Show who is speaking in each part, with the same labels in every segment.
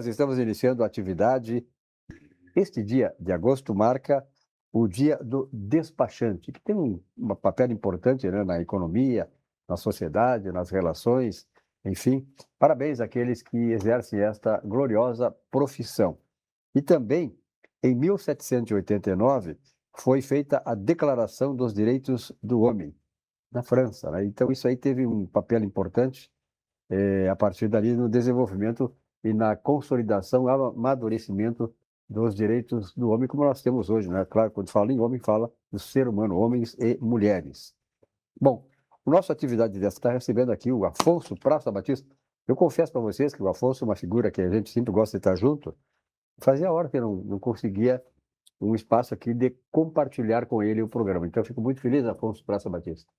Speaker 1: Estamos iniciando a atividade. Este dia de agosto marca o Dia do Despachante, que tem um papel importante, né, na economia, na sociedade, nas relações, enfim. Parabéns àqueles que exercem esta gloriosa profissão. E também, em 1789, foi feita a Declaração dos Direitos do Homem, na França, né? Então, isso aí teve um papel importante a partir dali no desenvolvimento e na consolidação, amadurecimento dos direitos do homem, como nós temos hoje, né? Claro, quando fala em homem, fala do ser humano, homens e mulheres. Bom, a nossa atividade dessa está recebendo aqui o Afonso Praça Batista. Eu confesso para vocês que o Afonso é uma figura que a gente sempre gosta de estar junto. Fazia hora que eu não conseguia um espaço aqui de compartilhar com ele o programa. Então, eu fico muito feliz, Afonso Praça Batista.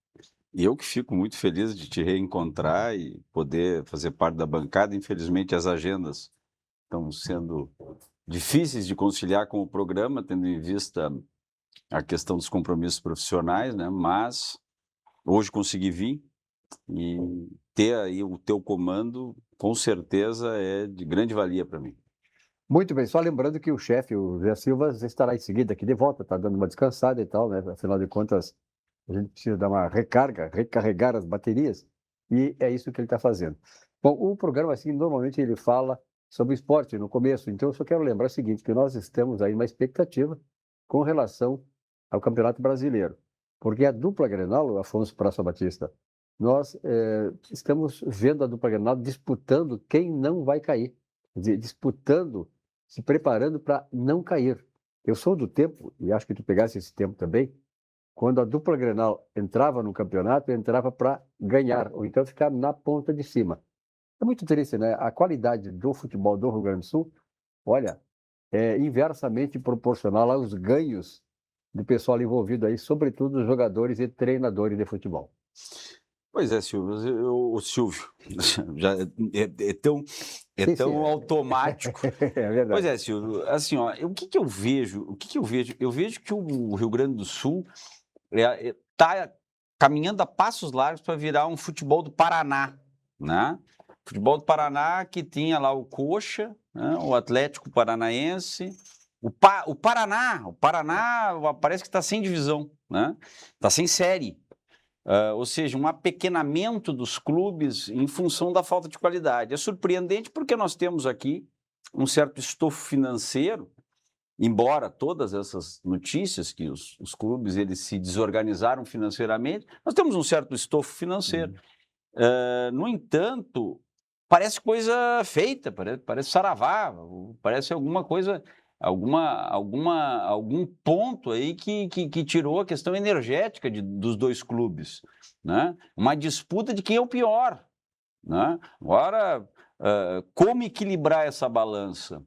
Speaker 2: E eu que fico muito feliz de te reencontrar e poder fazer parte da bancada. Infelizmente, as agendas estão sendo difíceis de conciliar com o programa, tendo em vista a questão dos compromissos profissionais, né? Mas hoje consegui vir e ter aí o teu comando, com certeza, é de grande valia para mim.
Speaker 1: Muito bem, só lembrando que o chefe, o Zé Silva, estará em seguida aqui de volta, está dando uma descansada e tal, né? Afinal de contas, a gente precisa dar uma recarga, recarregar as baterias, e é isso que ele está fazendo. Bom, o programa, assim, normalmente ele fala sobre esporte no começo, então eu só quero lembrar o seguinte, que nós estamos aí numa expectativa com relação ao Campeonato Brasileiro, porque a dupla Grenal, o Afonso Praça Batista, nós estamos vendo a dupla Grenal disputando quem não vai cair, disputando, se preparando para não cair. Eu sou do tempo, e acho que tu pegasse esse tempo também, quando a dupla Grenal entrava no campeonato, entrava para ganhar, ou então ficar na ponta de cima. É muito triste, né? A qualidade do futebol do Rio Grande do Sul, olha, é inversamente proporcional aos ganhos do pessoal envolvido aí, sobretudo os jogadores e treinadores de futebol.
Speaker 2: Pois é, Silvio, o Silvio já é tão automático.
Speaker 1: É verdade.
Speaker 2: Pois é, Silvio, assim, ó, o que eu vejo? Eu vejo que o Rio Grande do Sul está caminhando a passos largos para virar um futebol do Paraná, né? Futebol do Paraná que tinha lá o Coxa, né? O Atlético Paranaense, o Paraná parece que está sem divisão, né? Está sem série. Ou seja, um apequenamento dos clubes em função da falta de qualidade. É surpreendente porque nós temos aqui um certo estofo financeiro, embora todas essas notícias que os clubes eles se desorganizaram financeiramente, nós temos um certo estofo financeiro. No entanto, parece coisa feita, parece saravá, parece alguma coisa, algum ponto aí que tirou a questão energética dos dois clubes, né? Uma disputa de quem é o pior, né? Agora, como equilibrar essa balança?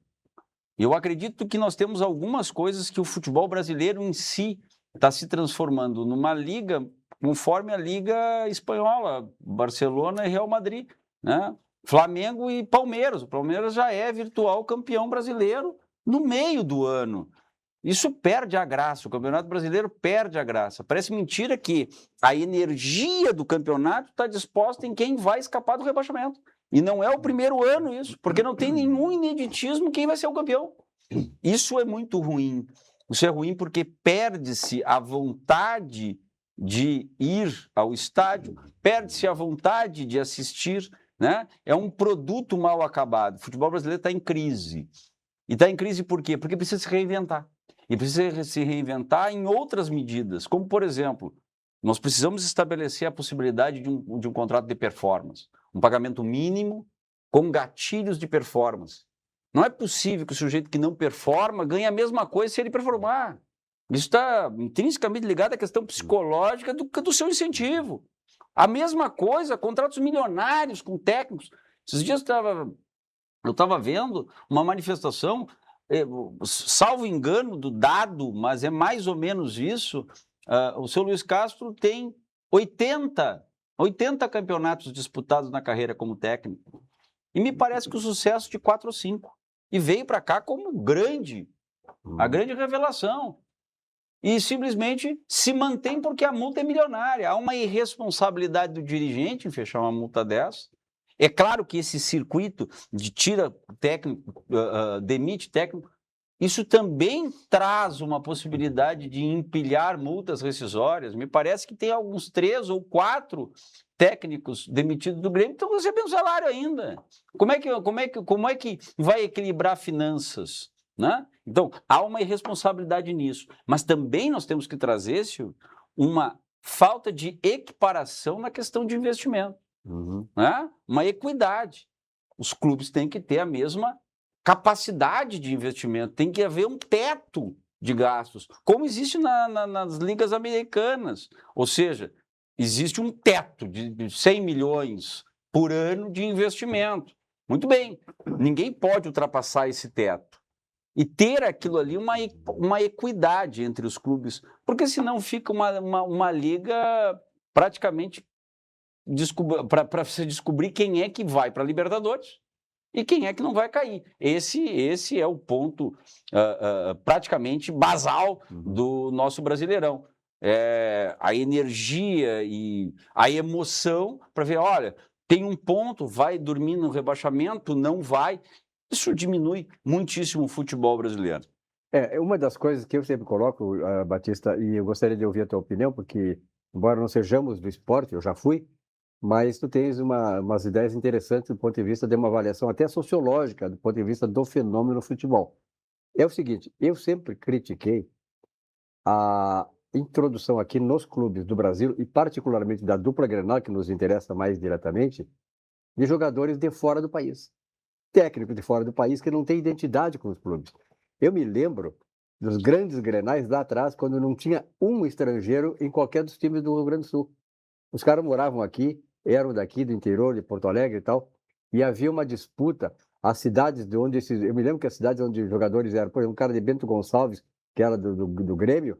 Speaker 2: Eu acredito que nós temos algumas coisas que o futebol brasileiro em si está se transformando numa liga conforme a Liga Espanhola, Barcelona e Real Madrid, né? Flamengo e Palmeiras. O Palmeiras já é virtual campeão brasileiro no meio do ano. Isso perde a graça, o Campeonato Brasileiro perde a graça. Parece mentira que a energia do campeonato está disposta em quem vai escapar do rebaixamento. E não é o primeiro ano isso, porque não tem nenhum ineditismo quem vai ser o campeão. Isso é muito ruim. Isso é ruim porque perde-se a vontade de ir ao estádio, perde-se a vontade de assistir, né? É um produto mal acabado. O futebol brasileiro está em crise. E está em crise por quê? Porque precisa se reinventar. E precisa se reinventar em outras medidas, como, por exemplo, nós precisamos estabelecer a possibilidade de um contrato de performance, um pagamento mínimo com gatilhos de performance. Não é possível que o sujeito que não performa ganhe a mesma coisa se ele performar. Isso está intrinsecamente ligado à questão psicológica do seu incentivo. A mesma coisa, contratos milionários com técnicos. Esses dias eu estava vendo uma manifestação, salvo engano do dado, mas é mais ou menos isso, o seu Luiz Castro tem 80 campeonatos disputados na carreira como técnico. E me parece que o sucesso de 4 ou 5. E veio para cá como a grande revelação. E simplesmente se mantém porque a multa é milionária. Há uma irresponsabilidade do dirigente em fechar uma multa dessa. É claro que esse circuito de tira técnico, demite técnico, isso também traz uma possibilidade de empilhar multas rescisórias. Me parece que tem alguns 3 ou 4 técnicos demitidos do Grêmio que estão recebendo salário ainda. Como é que vai equilibrar finanças, né? Então, há uma irresponsabilidade nisso. Mas também nós temos que trazer, Silvio, uma falta de equiparação na questão de investimento, né? Uma equidade. Os clubes têm que ter a mesma capacidade de investimento, tem que haver um teto de gastos, como existe nas ligas americanas. Ou seja, existe um teto de 100 milhões por ano de investimento. Muito bem, ninguém pode ultrapassar esse teto. E ter aquilo ali uma equidade entre os clubes, porque senão fica uma liga praticamente para você descobrir quem é que vai para a Libertadores e quem é que não vai cair. Esse é o ponto praticamente basal do nosso Brasileirão. A energia e a emoção para ver, olha, tem um ponto, vai dormir no rebaixamento, não vai. Isso diminui muitíssimo o futebol brasileiro.
Speaker 1: Uma das coisas que eu sempre coloco, Batista, e eu gostaria de ouvir a tua opinião, porque, embora não sejamos do esporte, eu já fui, mas tu tens umas ideias interessantes do ponto de vista de uma avaliação até sociológica, do ponto de vista do fenômeno futebol. É o seguinte, eu sempre critiquei a introdução aqui nos clubes do Brasil, e particularmente da dupla Grenal, que nos interessa mais diretamente, de jogadores de fora do país. Técnicos de fora do país que não têm identidade com os clubes. Eu me lembro dos grandes Grenais lá atrás, quando não tinha um estrangeiro em qualquer dos times do Rio Grande do Sul. Os caras moravam aqui, eram daqui do interior de Porto Alegre e tal, e havia uma disputa. As cidades de onde esses... Eu me lembro que as cidades onde os jogadores eram, por exemplo, um cara de Bento Gonçalves, que era do Grêmio,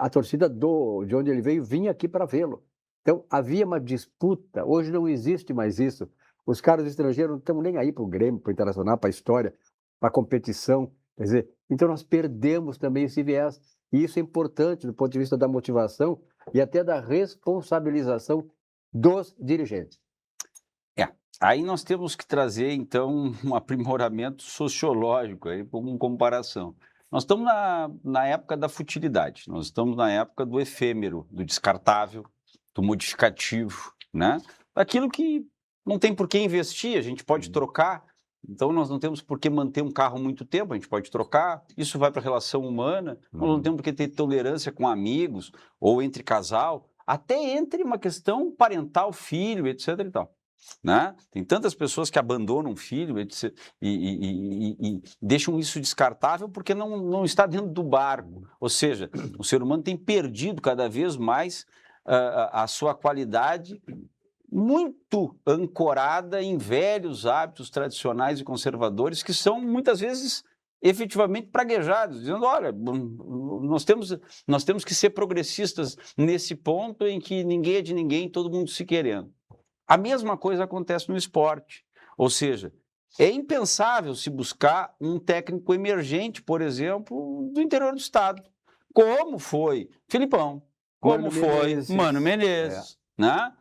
Speaker 1: a torcida de onde ele veio vinha aqui para vê-lo. Então, havia uma disputa. Hoje não existe mais isso. Os caras estrangeiros não estão nem aí para o Grêmio, para o Internacional, para a história, para a competição. Quer dizer, então nós perdemos também esse viés. E isso é importante do ponto de vista da motivação e até da responsabilização dos dirigentes.
Speaker 2: Aí nós temos que trazer, então, um aprimoramento sociológico aí, como comparação. Nós estamos na época da futilidade, nós estamos na época do efêmero, do descartável, do modificativo, né? Daquilo que não tem por que investir, a gente pode trocar. Então, nós não temos por que manter um carro muito tempo, a gente pode trocar. Isso vai para a relação humana. Nós não temos por que ter tolerância com amigos ou entre casal, até entre uma questão parental, filho, etc. e tal. Né? Tem tantas pessoas que abandonam um filho e deixam isso descartável porque não está dentro do barco. Ou seja, o ser humano tem perdido cada vez mais a sua qualidade, muito ancorada em velhos hábitos tradicionais e conservadores que são muitas vezes efetivamente praguejados, dizendo, olha, nós temos que ser progressistas nesse ponto em que ninguém é de ninguém, todo mundo se querendo. A mesma coisa acontece no esporte, ou seja, é impensável se buscar um técnico emergente, por exemplo, do interior do estado, como foi Filipão, como foi Mano Menezes, né?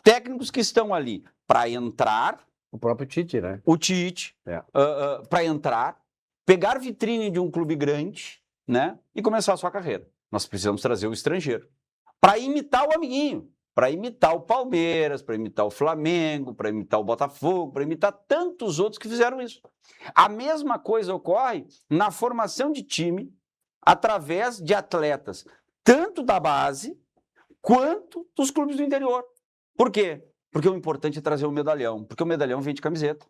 Speaker 2: Técnicos que estão ali para entrar...
Speaker 1: O próprio Tite, né?
Speaker 2: O Tite, para entrar, pegar vitrine de um clube grande, né? E começar a sua carreira. Nós precisamos trazer o estrangeiro para imitar o amiguinho, para imitar o Palmeiras, para imitar o Flamengo, para imitar o Botafogo, para imitar tantos outros que fizeram isso. A mesma coisa ocorre na formação de time através de atletas, tanto da base quanto dos clubes do interior. Por quê? Porque o importante é trazer o medalhão, porque o medalhão vende camiseta,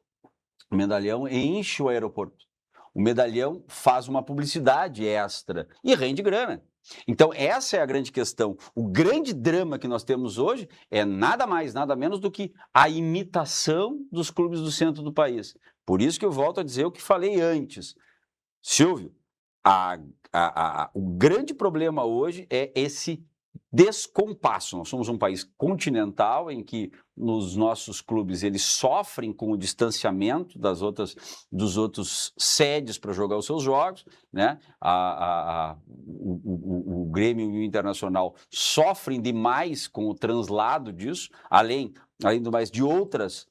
Speaker 2: o medalhão enche o aeroporto, o medalhão faz uma publicidade extra e rende grana. Então, essa é a grande questão. O grande drama que nós temos hoje é nada mais, nada menos do que a imitação dos clubes do centro do país. Por isso que eu volto a dizer o que falei antes. Silvio, o grande problema hoje é esse descompasso. Nós somos um país continental em que os nossos clubes eles sofrem com o distanciamento dos outros sedes para jogar os seus jogos, né? O Grêmio e o Internacional sofrem demais com o translado disso, além do mais de outros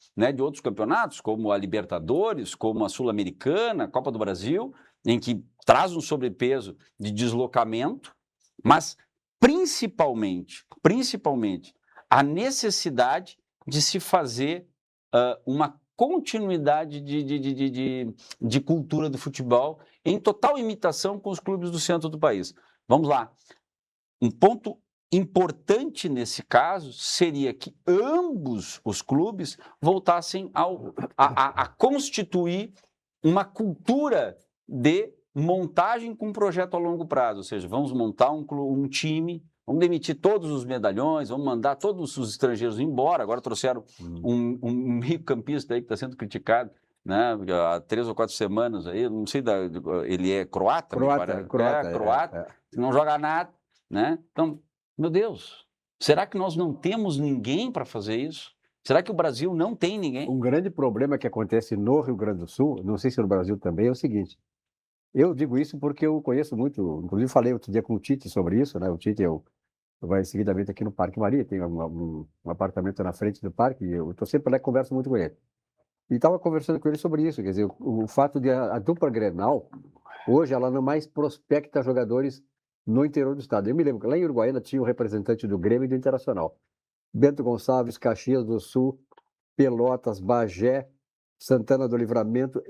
Speaker 2: campeonatos, como a Libertadores, como a Sul-Americana, a Copa do Brasil, em que traz um sobrepeso de deslocamento, mas principalmente, a necessidade de se fazer uma continuidade de cultura do futebol em total imitação com os clubes do centro do país. Vamos lá. Um ponto importante nesse caso seria que ambos os clubes voltassem a constituir uma cultura de montagem com um projeto a longo prazo, ou seja, vamos montar um time, vamos demitir todos os medalhões, vamos mandar todos os estrangeiros embora. Agora trouxeram um meio-campista aí que está sendo criticado, né, há 3 ou 4 semanas aí, não sei, ele é croata, croata, não joga nada, né? Então, meu Deus, será que nós não temos ninguém para fazer isso? Será que o Brasil não tem ninguém?
Speaker 1: Um grande problema que acontece no Rio Grande do Sul, não sei se no Brasil também, é o seguinte. Eu digo isso porque eu conheço muito, inclusive falei outro dia com o Tite sobre isso, né? O Tite vai seguidamente aqui no Parque Maria, tem um apartamento na frente do parque, e eu estou sempre lá e converso muito com ele. E estava conversando com ele sobre isso, quer dizer, o fato de a dupla Grenal, hoje ela não mais prospecta jogadores no interior do estado. Eu me lembro que lá em Uruguaiana tinha um representante do Grêmio e do Internacional. Bento Gonçalves, Caxias do Sul, Pelotas, Bagé, Santana do Livramento,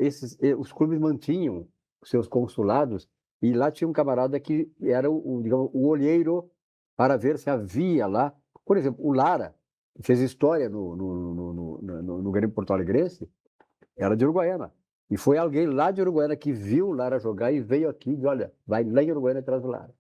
Speaker 1: os clubes mantinham seus consulados, e lá tinha um camarada que era digamos, o olheiro para ver se havia lá, por exemplo, o Lara, que fez história no Grêmio Porto Alegrense, era de Uruguaiana. E foi alguém lá de Uruguaiana que viu o Lara jogar e veio aqui e disse, olha, vai lá em Uruguaiana atrás do Lara.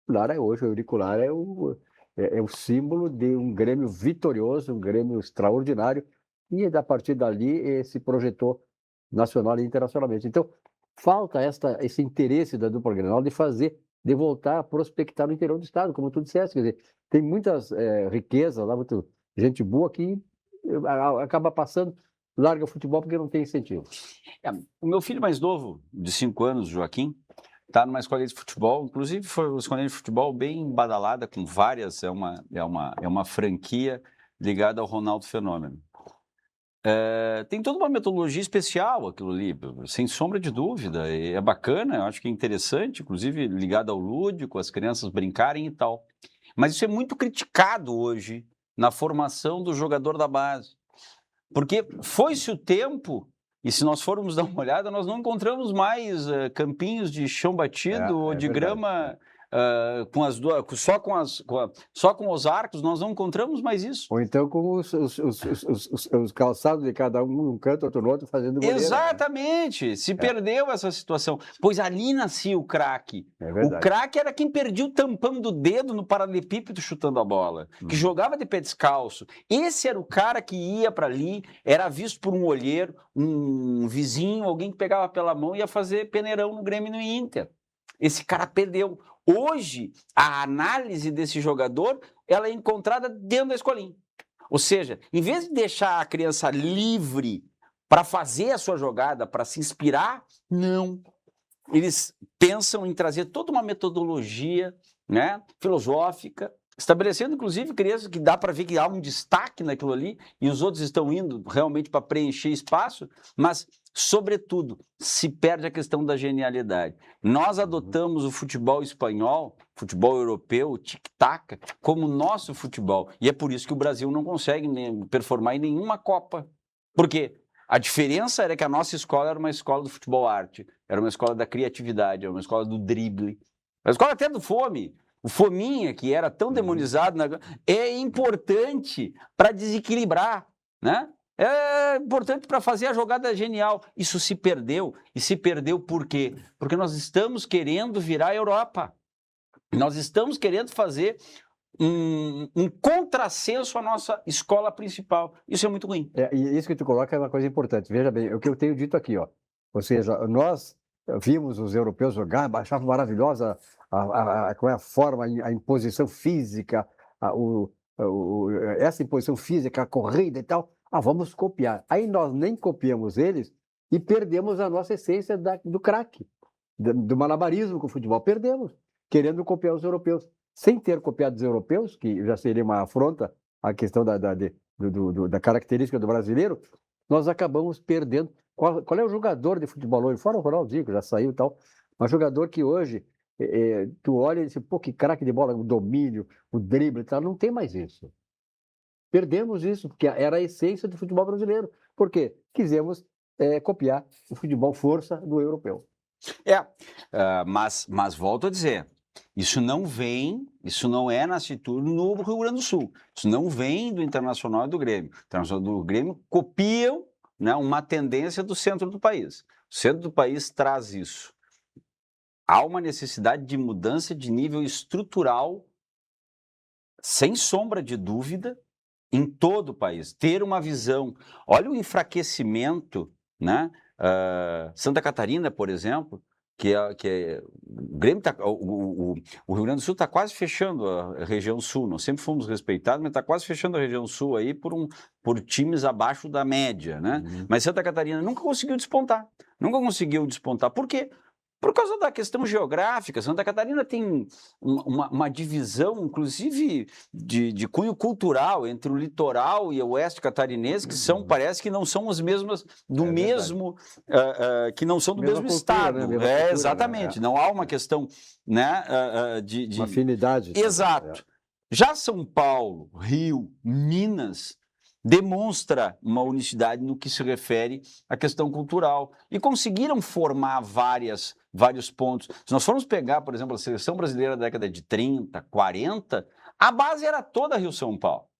Speaker 1: O Lara hoje, o Eurico Lara é o símbolo de um Grêmio vitorioso, um Grêmio extraordinário, e a partir dali se projetou nacional e internacionalmente. Então, falta esse interesse da dupla Grenal de voltar a prospectar no interior do estado, como tu disseste, quer dizer, tem muitas riquezas lá, muita gente boa que acaba passando, larga o futebol porque não tem incentivo.
Speaker 2: O meu filho mais novo, de 5 anos, Joaquim, está numa escolinha de futebol, inclusive foi uma escolinha de futebol bem badalada, com várias, é uma franquia ligada ao Ronaldo Fenômeno. Tem toda uma metodologia especial aquilo ali, sem sombra de dúvida, é bacana, eu acho que é interessante, inclusive ligado ao lúdico, as crianças brincarem e tal. Mas isso é muito criticado hoje na formação do jogador da base, porque foi-se o tempo, e se nós formos dar uma olhada, nós não encontramos mais campinhos de chão batido ou de
Speaker 1: verdade,
Speaker 2: grama só com os arcos, nós não encontramos mais isso.
Speaker 1: Ou então com os calçados de cada um num canto, outro no outro, fazendo goleira.
Speaker 2: Exatamente, né? Se perdeu essa situação, pois ali nascia o craque. O craque era quem perdia o tampão do dedo no paralelepípedo chutando a bola, que jogava de pé descalço. Esse era o cara que ia para ali, era visto por um olheiro, um vizinho, alguém que pegava pela mão e ia fazer peneirão no Grêmio e no Inter. Esse cara perdeu. Hoje, a análise desse jogador, ela é encontrada dentro da escolinha. Ou seja, em vez de deixar a criança livre para fazer a sua jogada, para se inspirar, não. Eles pensam em trazer toda uma metodologia, né, filosófica, estabelecendo, inclusive, crianças que dá para ver que há um destaque naquilo ali, e os outros estão indo realmente para preencher espaço, mas, sobretudo, se perde a questão da genialidade. Nós adotamos o futebol espanhol, futebol europeu, o tic-tac, como nosso futebol, e é por isso que o Brasil não consegue performar em nenhuma Copa. Por quê? A diferença era que a nossa escola era uma escola do futebol arte, era uma escola da criatividade, era uma escola do drible, uma escola até do fome. O fominha, que era tão demonizado, é importante para desequilibrar, né? É importante para fazer a jogada genial. Isso se perdeu. E se perdeu por quê? Porque nós estamos querendo virar a Europa. Nós estamos querendo fazer um contrassenso à nossa escola principal. Isso é muito ruim.
Speaker 1: E isso que tu coloca é uma coisa importante. Veja bem, é o que eu tenho dito aqui, ó. Ou seja, nós vimos os europeus jogar, achavam maravilhosa qual é a forma, a imposição física, essa imposição física, a corrida e tal. Vamos copiar. Aí nós nem copiamos eles e perdemos a nossa essência do craque, do malabarismo com o futebol. Perdemos, querendo copiar os europeus. Sem ter copiado os europeus, que já seria uma afronta à questão da característica do brasileiro, nós acabamos perdendo. Qual é o jogador de futebol hoje? Fora o Ronaldinho, que já saiu e tal, mas jogador que hoje, tu olha e diz, pô, que craque de bola, o domínio, o drible e tal, não tem mais isso. Perdemos isso, porque era a essência do futebol brasileiro. Por quê? Quisemos copiar o futebol força do europeu.
Speaker 2: Mas volto a dizer, isso não é nascido no Rio Grande do Sul, isso não vem do Internacional e do Grêmio. O Internacional e do Grêmio copiam, né, uma tendência do centro do país. O centro do país traz isso. Há uma necessidade de mudança de nível estrutural, sem sombra de dúvida, em todo o país. Ter uma visão. Olha o enfraquecimento, né? Santa Catarina, por exemplo, o Grêmio o Rio Grande do Sul está quase fechando a região sul. Nós sempre fomos respeitados, mas está quase fechando a região sul aí por times abaixo da média, né?
Speaker 1: Uhum.
Speaker 2: Mas Santa Catarina nunca conseguiu despontar. Por quê? Por causa da questão geográfica. Santa Catarina tem uma divisão, inclusive, de cunho cultural entre o litoral e o oeste catarinense, que parece que não são as mesmas do mesmo, que não são do
Speaker 1: Mesma
Speaker 2: mesmo
Speaker 1: cultura,
Speaker 2: estado.
Speaker 1: né? Mesma cultura,
Speaker 2: Exatamente.
Speaker 1: né?
Speaker 2: Não há uma questão, né, de
Speaker 1: Uma afinidade.
Speaker 2: Exato. Já São Paulo, Rio, Minas demonstra uma unicidade no que se refere à questão cultural e conseguiram formar vários pontos. Se nós formos pegar, por exemplo, a seleção brasileira da década de 30, 40, a base era toda Rio-São Paulo.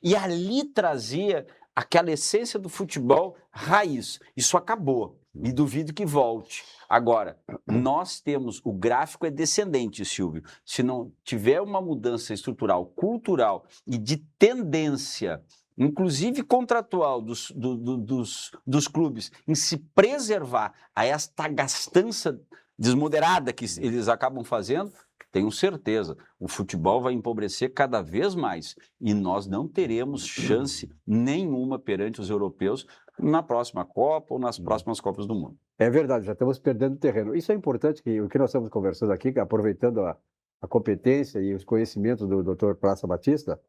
Speaker 2: E ali trazia aquela essência do futebol raiz. Isso acabou e duvido que volte. Agora, nós temos, o gráfico é descendente, Silvio. Se não tiver uma mudança estrutural, cultural e de tendência, inclusive contratual dos clubes, em se preservar a esta gastança desmoderada que eles acabam fazendo, tenho certeza, o futebol vai empobrecer cada vez mais e nós não teremos chance nenhuma perante os europeus na próxima Copa ou nas próximas Copas do Mundo.
Speaker 1: É verdade, já estamos perdendo terreno. Isso é importante, que o que nós estamos conversando aqui, aproveitando a competência e os conhecimentos do Dr. Praça Batista,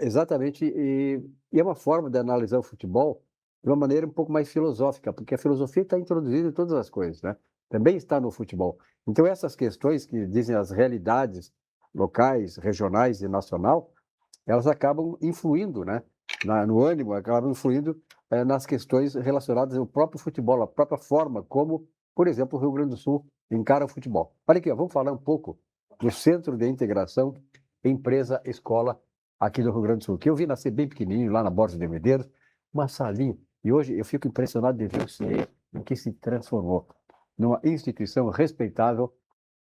Speaker 1: exatamente, e é uma forma de analisar o futebol de uma maneira um pouco mais filosófica, porque a filosofia está introduzida em todas as coisas, né? Também está no futebol. Então, essas questões que dizem as realidades locais, regionais e nacional, elas acabam influindo, né? No ânimo, acabam influindo nas questões relacionadas ao próprio futebol, a própria forma como, por exemplo, o Rio Grande do Sul encara o futebol. Olha aqui, vamos falar um pouco do Centro de Integração Empresa-Escola aqui do Rio Grande do Sul, que eu vi nascer bem pequenininho, lá na Borda de Medeiros, uma salinha, e hoje eu fico impressionado de ver o CIE, em que se transformou numa instituição respeitável,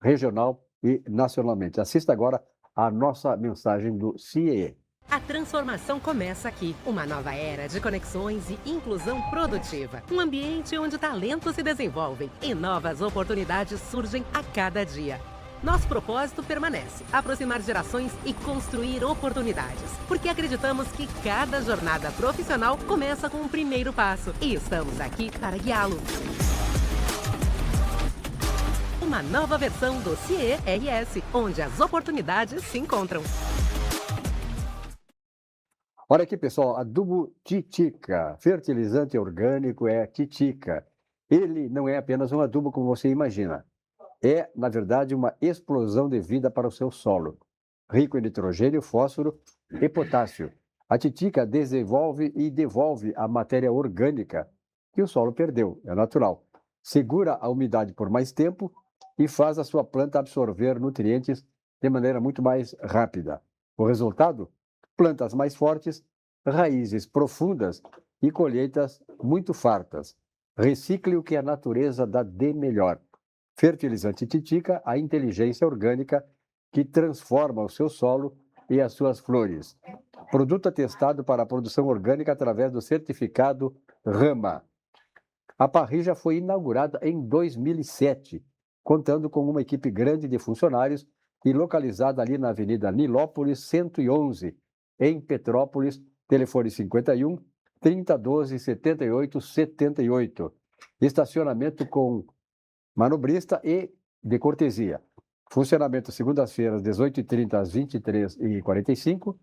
Speaker 1: regional e nacionalmente. Assista agora a nossa mensagem do CIE.
Speaker 3: A transformação começa aqui. Uma nova era de conexões e inclusão produtiva. Um ambiente onde talentos se desenvolvem e novas oportunidades surgem a cada dia. Nosso propósito permanece: aproximar gerações e construir oportunidades. Porque acreditamos que cada jornada profissional começa com um primeiro passo. E estamos aqui para guiá-lo. Uma nova versão do CIE-RS, onde as oportunidades se encontram.
Speaker 1: Olha aqui, pessoal, adubo Titica, fertilizante orgânico é Titica. Ele não é apenas um adubo como você imagina. É, na verdade, uma explosão de vida para o seu solo. Rico em nitrogênio, fósforo e potássio. A Titica desenvolve e devolve a matéria orgânica que o solo perdeu, é natural. Segura a umidade por mais tempo e faz a sua planta absorver nutrientes de maneira muito mais rápida. O resultado? Plantas mais fortes, raízes profundas e colheitas muito fartas. Recicle o que a natureza dá de melhor. Fertilizante Titica, a inteligência orgânica que transforma o seu solo e as suas flores. Produto atestado para a produção orgânica através do certificado RAMA. A parrilla foi inaugurada em 2007, contando com uma equipe grande de funcionários e localizada ali na Avenida Nilópolis 111, em Petrópolis, telefone 51 3012 78 78. Estacionamento com manobrista e de cortesia. Funcionamento segundas-feiras, 18h30 às 23h45.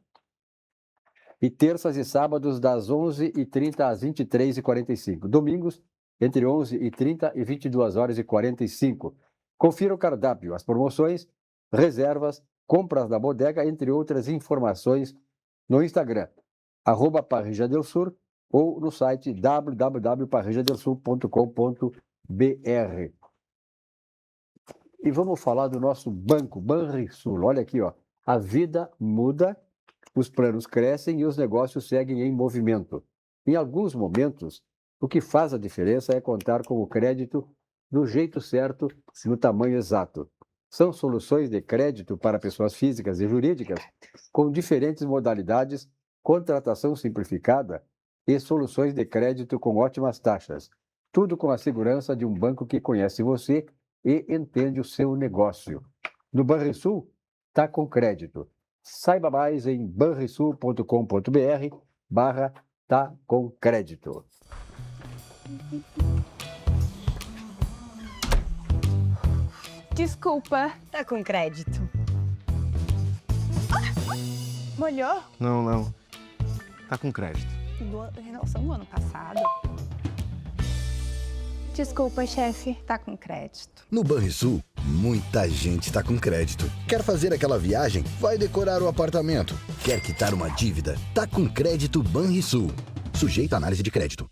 Speaker 1: E terças e sábados, das 11h30 às 23h45. Domingos, entre 11h30 e 22h45. Confira o cardápio, as promoções, reservas, compras da bodega, entre outras informações, no Instagram, @parrilladelsur, ou no site www.parrilladelsul.com.br. E vamos falar do nosso banco, Banrisul. Olha aqui, ó. A vida muda, os planos crescem e os negócios seguem em movimento. Em alguns momentos, o que faz a diferença é contar com o crédito do jeito certo, no tamanho exato. São soluções de crédito para pessoas físicas e jurídicas com diferentes modalidades, contratação simplificada e soluções de crédito com ótimas taxas. Tudo com a segurança de um banco que conhece você e entende o seu negócio. No Banrisul, tá com crédito. Saiba mais em banrisul.com.br/tá com crédito.
Speaker 4: Desculpa.
Speaker 5: Tá com crédito.
Speaker 4: Molhou?
Speaker 6: Não. Tá com crédito.
Speaker 5: Renovação do ano passado.
Speaker 4: Desculpa, chefe. Tá com crédito.
Speaker 7: No Banrisul, muita gente está com crédito. Quer fazer aquela viagem? Vai decorar o apartamento. Quer quitar uma dívida? Tá com crédito Banrisul. Sujeito à análise de crédito.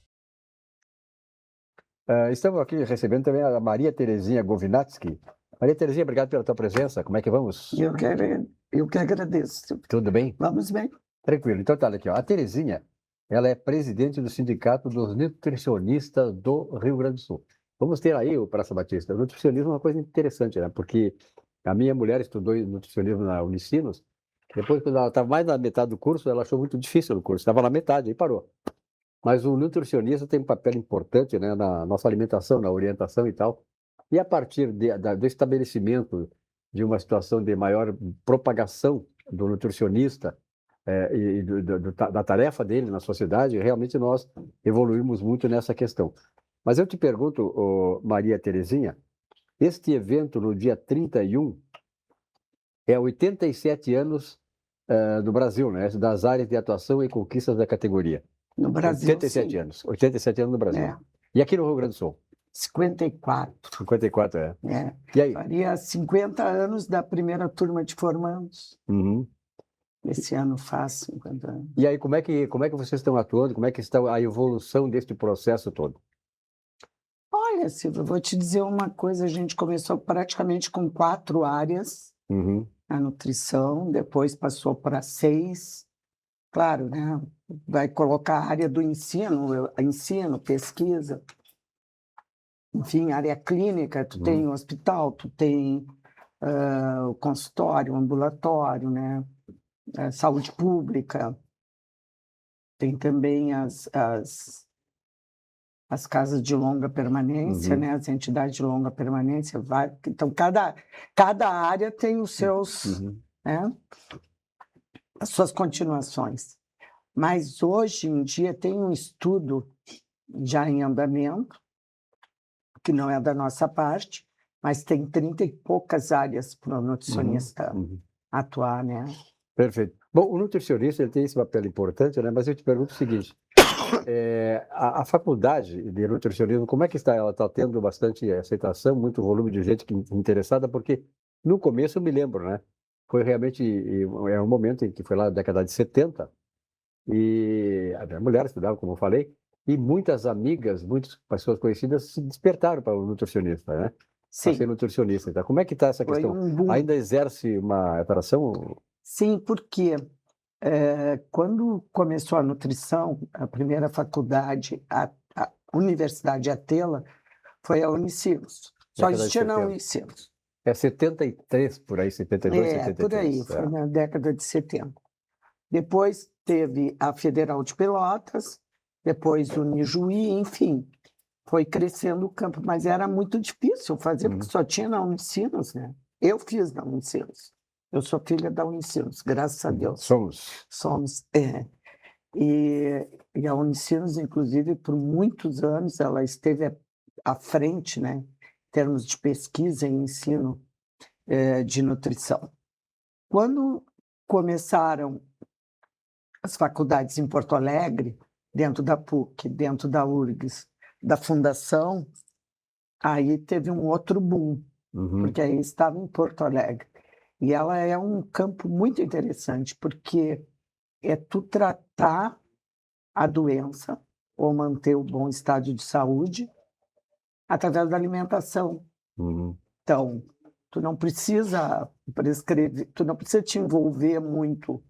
Speaker 1: Estamos aqui recebendo também a Maria Terezinha Govinatsky. Maria Terezinha, obrigado pela tua presença. Como é que vamos?
Speaker 8: Eu que agradeço.
Speaker 1: Tudo bem?
Speaker 8: Vamos bem?
Speaker 1: Tranquilo. Então tá aqui, ó. A Terezinha, ela é presidente do Sindicato dos Nutricionistas do Rio Grande do Sul. Vamos ter aí, o Praça Batista, o nutricionismo é uma coisa interessante, né? Porque a minha mulher estudou nutricionismo na Unicinos, depois, quando ela estava mais na metade do curso, ela achou muito difícil o curso, estava na metade, aí parou. Mas o nutricionista tem um papel importante, né, na nossa alimentação, na orientação e tal. E a partir do estabelecimento de uma situação de maior propagação do nutricionista e da tarefa dele na sociedade, realmente nós evoluímos muito nessa questão. Mas eu te pergunto, Maria Terezinha, este evento no dia 31 é 87 anos do Brasil, né, das áreas de atuação e conquistas da categoria.
Speaker 8: No Brasil,
Speaker 1: 87
Speaker 8: sim.
Speaker 1: anos. 87 anos no Brasil.
Speaker 8: É.
Speaker 1: E aqui no Rio Grande do Sul?
Speaker 8: 54.
Speaker 1: 54, é.
Speaker 8: É.
Speaker 1: E aí?
Speaker 8: Faria 50 anos da primeira turma de formandos.
Speaker 1: Uhum.
Speaker 8: Esse ano faz 50 anos.
Speaker 1: E aí, como é que vocês estão atuando? Como é que está a evolução deste processo todo?
Speaker 8: Olha, Silvio, eu vou te dizer uma coisa. A gente começou praticamente com 4 áreas.
Speaker 1: Uhum.
Speaker 8: A nutrição, depois passou para 6. Claro, né? Vai colocar a área do ensino, pesquisa. Enfim, área clínica, tu tem o hospital, tu tem o consultório, o ambulatório, né? Saúde pública. Tem também as casas de longa permanência, né? As entidades de longa permanência. Então, cada área tem os seus, né? As suas continuações. Mas hoje em dia tem um estudo já em andamento, que não é da nossa parte, mas tem 30 e poucas áreas para o nutricionista atuar, né?
Speaker 1: Perfeito. Bom, o nutricionista ele tem esse papel importante, né? Mas eu te pergunto o seguinte, a faculdade de nutricionismo, como é que está? Ela está tendo bastante aceitação, muito volume de gente interessada, porque no começo eu me lembro, né? Foi realmente um momento em que foi lá na década de 70, e a minha mulher estudava, como eu falei, e muitas amigas, muitas pessoas conhecidas se despertaram para o nutricionista, né?
Speaker 8: Sim.
Speaker 1: Para ser nutricionista. Então, como é que está essa
Speaker 8: Foi
Speaker 1: questão?
Speaker 8: um boom.
Speaker 1: Ainda exerce uma atração?
Speaker 8: Sim, porque quando começou a nutrição, a primeira faculdade, a Universidade Atela, foi a Unicinos. Só
Speaker 1: Década de
Speaker 8: existia na
Speaker 1: 70.
Speaker 8: Unicinos.
Speaker 1: É 73, por aí, 72, 73.
Speaker 8: Por aí, foi na década de 70. Depois teve a Federal de Pelotas, depois o Unijuí, enfim. foi crescendo o campo, mas era muito difícil fazer, porque só tinha na Unicinos, né? Eu fiz na Unicinos. Eu sou filha da Unicinos, graças a Deus.
Speaker 1: Somos.
Speaker 8: E a Unicinos, inclusive, por muitos anos, ela esteve à frente, né, em termos de pesquisa e ensino de nutrição. Quando começaram as faculdades em Porto Alegre, dentro da PUC, dentro da URGS, da Fundação, aí teve um outro boom, porque aí estava em Porto Alegre. E ela é um campo muito interessante, porque é tu tratar a doença ou manter o bom estado de saúde através da alimentação. Então, tu não precisa prescrever, tu não precisa te envolver muito,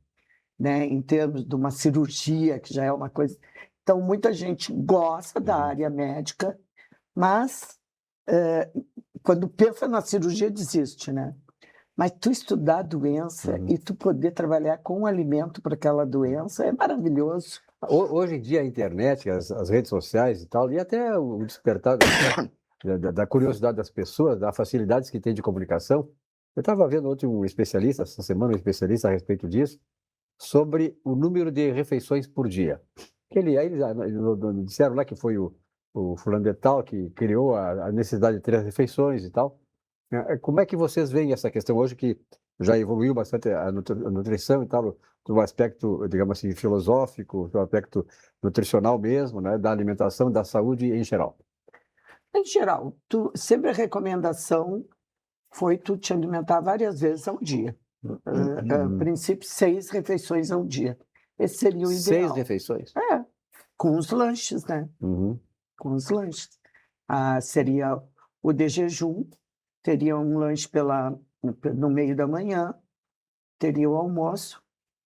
Speaker 8: né, em termos de uma cirurgia, que já é uma coisa. Então, muita gente gosta da área médica, mas quando pensa na cirurgia, desiste, né? Mas tu estudar a doença e tu poder trabalhar com o alimento para aquela doença é maravilhoso.
Speaker 1: Hoje em dia a internet, as redes sociais e tal, e até o despertar da curiosidade das pessoas, das facilidades que tem de comunicação. Eu estava vendo ontem um especialista, essa semana um especialista a respeito disso, sobre o número de refeições por dia. Aí eles disseram lá que foi o fulano de tal que criou a necessidade de 3 refeições e tal. Como é que vocês veem essa questão hoje que já evoluiu bastante a nutrição e tal, do aspecto, digamos assim, filosófico, do aspecto nutricional mesmo, né, da alimentação, da saúde em geral?
Speaker 8: Em geral, sempre a recomendação foi tu te alimentar várias vezes ao dia. A princípio, 6 refeições ao dia. Esse seria o ideal.
Speaker 1: 6 refeições?
Speaker 8: Com os lanches, né? Com os lanches. Seria o de jejum, teria um lanche no meio da manhã, teria o almoço,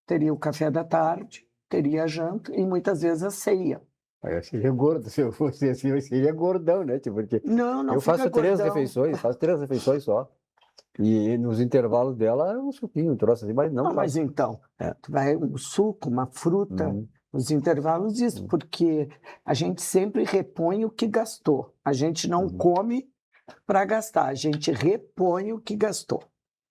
Speaker 8: teria o café da tarde, teria a janta e muitas vezes a ceia.
Speaker 1: Eu seria gordo, se eu fosse assim, eu seria gordão, né? Porque
Speaker 8: não
Speaker 1: eu faço
Speaker 8: fica
Speaker 1: 3
Speaker 8: gordão.
Speaker 1: refeições, faço 3 refeições só. E nos intervalos dela, um suquinho, um troço assim, mas não.
Speaker 8: Mas então, tu vai um suco, uma fruta, nos intervalos isso, porque a gente sempre repõe o que gastou. A gente não come para gastar, a gente repõe o que gastou.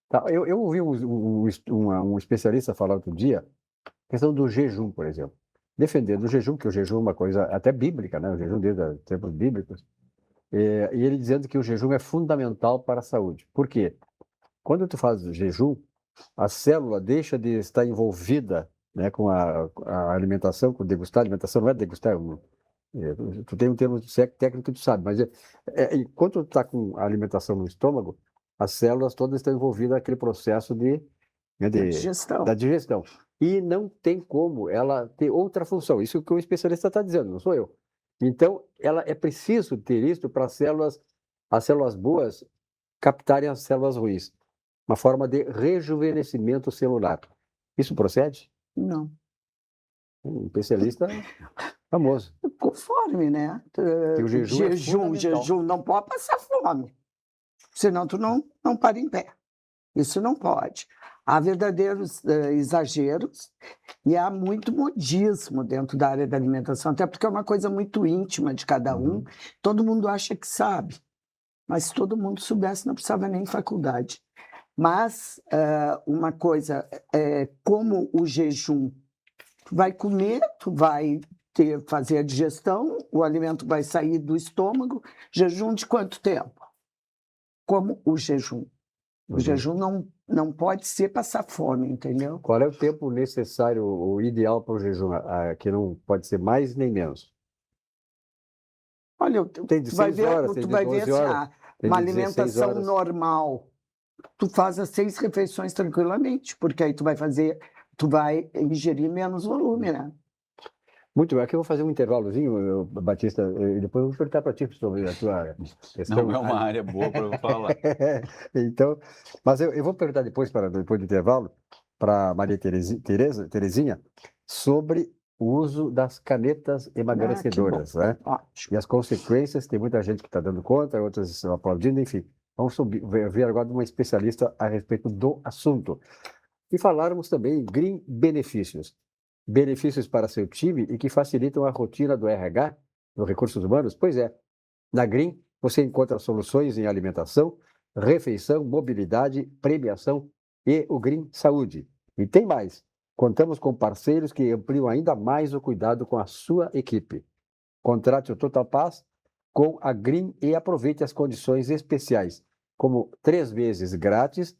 Speaker 1: Tá, eu ouvi um especialista falar outro dia, a questão do jejum, por exemplo. Defendendo o jejum, que o jejum é uma coisa até bíblica, né? O jejum desde os tempos bíblicos. E ele dizendo que o jejum é fundamental para a saúde. Por quê? Quando tu faz jejum, a célula deixa de estar envolvida, né, com a alimentação, com degustar. A alimentação não é degustar, tu tem um termo técnico que tu sabe, mas enquanto tu está com a alimentação no estômago, as células todas estão envolvidas naquele processo da digestão. E não tem como ela ter outra função. Isso que o especialista está dizendo, não sou eu. Então, é preciso ter isso para as células boas captarem as células ruins. Uma forma de rejuvenescimento celular. Isso procede?
Speaker 8: Não.
Speaker 1: Um especialista famoso.
Speaker 8: Conforme, né?
Speaker 1: Que o
Speaker 8: jejum não pode passar fome. Senão tu não para em pé. Isso não pode. Há verdadeiros exageros e há muito modismo dentro da área da alimentação, até porque é uma coisa muito íntima de cada um. Todo mundo acha que sabe, mas se todo mundo soubesse, não precisava nem faculdade. Mas uma coisa, como o jejum, tu vai comer, tu vai fazer a digestão, o alimento vai sair do estômago. Jejum de quanto tempo? Como o jejum. O jejum não pode ser passar fome, entendeu?
Speaker 1: Qual é o tempo necessário, o ideal para o jejum, que não pode ser mais nem menos?
Speaker 8: Olha,
Speaker 1: tem de 6 horas, tem de 12 horas,
Speaker 8: uma alimentação normal, tu faz as 6 refeições tranquilamente, porque aí tu vai ingerir menos volume, né?
Speaker 1: Muito bem, aqui eu vou fazer um intervalozinho, Batista, e depois eu vou perguntar para ti sobre a tua questão.
Speaker 2: Não é uma área boa para eu falar.
Speaker 1: Então, mas eu vou perguntar depois do intervalo, para Maria Terezinha, sobre o uso das canetas emagrecedoras, né? E as consequências, tem muita gente que está dando conta, outras estão aplaudindo, enfim. Vamos ver agora de uma especialista a respeito do assunto. E falarmos também em Green Benefícios. Benefícios para seu time e que facilitam a rotina do RH, dos recursos humanos? Pois é, Na Green, você encontra soluções em alimentação, refeição, mobilidade, premiação e o Green Saúde. E tem mais. Contamos com parceiros que ampliam ainda mais o cuidado com a sua equipe. Contrate o Total Pass com a Green e aproveite as condições especiais, como 3 meses grátis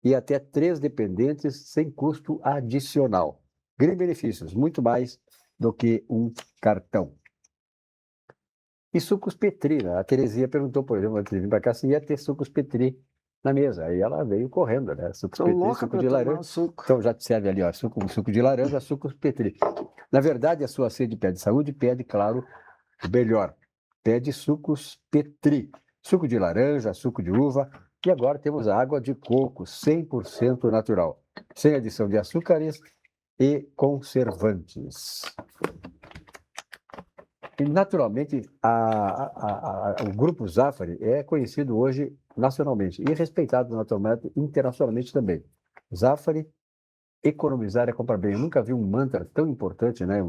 Speaker 1: e até 3 dependentes sem custo adicional. Green Benefícios, muito mais do que um cartão. E sucos Petri, né? A Terezinha perguntou, por exemplo, antes de vir para cá, se ia ter sucos Petri na mesa. Aí ela veio correndo, né? Sucos
Speaker 8: Tô
Speaker 1: Petri,
Speaker 8: louca
Speaker 1: suco
Speaker 8: para
Speaker 1: de
Speaker 8: tomar
Speaker 1: laranja.
Speaker 8: um suco.
Speaker 1: Então já te serve ali, ó, suco de laranja, sucos Petri. Na verdade, a sua sede pede saúde, pede, claro, o melhor. Pede sucos Petri. Suco de laranja, suco de uva. E agora temos a água de coco, 100% natural. Sem adição de açúcares e conservantes. E, naturalmente, o Grupo Zafari é conhecido hoje nacionalmente e respeitado naturalmente internacionalmente também. Zafari, economizar é comprar bem. Eu nunca vi um mantra tão importante, né,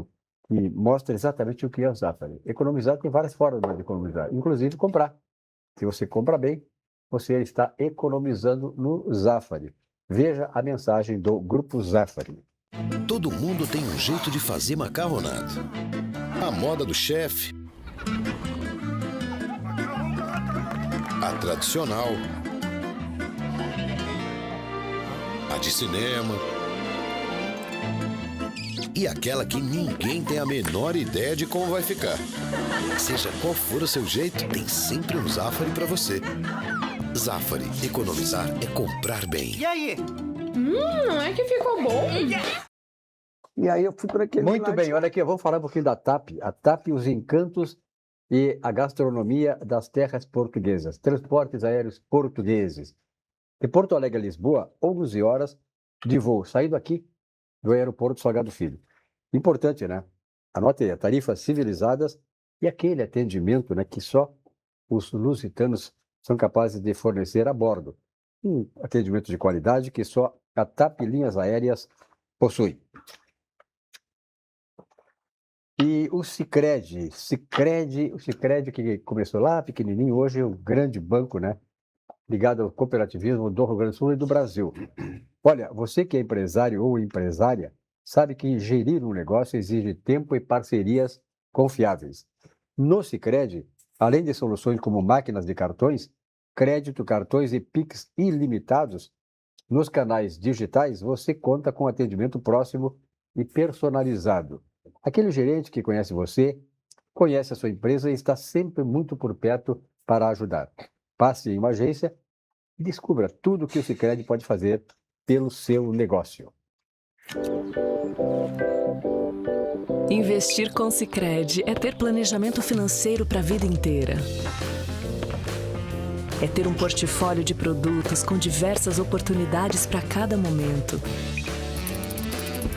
Speaker 1: que mostra exatamente o que é o Zafari. Economizar tem várias formas de economizar, inclusive comprar. Se você compra bem, você está economizando no Zafari. Veja a mensagem do Grupo Zafari.
Speaker 9: Todo mundo tem um jeito de fazer macarronada. A moda do chefe, a tradicional, a de cinema e aquela que ninguém tem a menor ideia de como vai ficar. Seja qual for o seu jeito, tem sempre um Zafari para você. Zafari, economizar é comprar bem.
Speaker 6: E aí?
Speaker 5: Não é que ficou bom?
Speaker 8: E aí eu fui para aquele
Speaker 1: Muito bem, olha aqui, vamos falar um pouquinho da TAP. A TAP, os encantos e a gastronomia das terras portuguesas. Transportes aéreos portugueses. De Porto Alegre a Lisboa, 11 horas de voo, saindo aqui do aeroporto Salgado Filho. Importante, né? Anote aí, tarifas civilizadas e aquele atendimento, né, que só os lusitanos são capazes de fornecer a bordo. Um atendimento de qualidade que só a TAP Linhas Aéreas possui. E o Sicredi que começou lá pequenininho, hoje é um grande banco, né? Ligado ao cooperativismo do Rio Grande do Sul e do Brasil. Olha, você que é empresário ou empresária, sabe que gerir um negócio exige tempo e parcerias confiáveis. No Sicredi, além de soluções como máquinas de cartões, crédito, cartões e Pix ilimitados, nos canais digitais você conta com atendimento próximo e personalizado. Aquele gerente que conhece você, conhece a sua empresa e está sempre muito por perto para ajudar. Passe em uma agência e descubra tudo o que o Sicredi pode fazer pelo seu negócio.
Speaker 10: Investir com Sicredi é ter planejamento financeiro para a vida inteira. É ter um portfólio de produtos com diversas oportunidades para cada momento.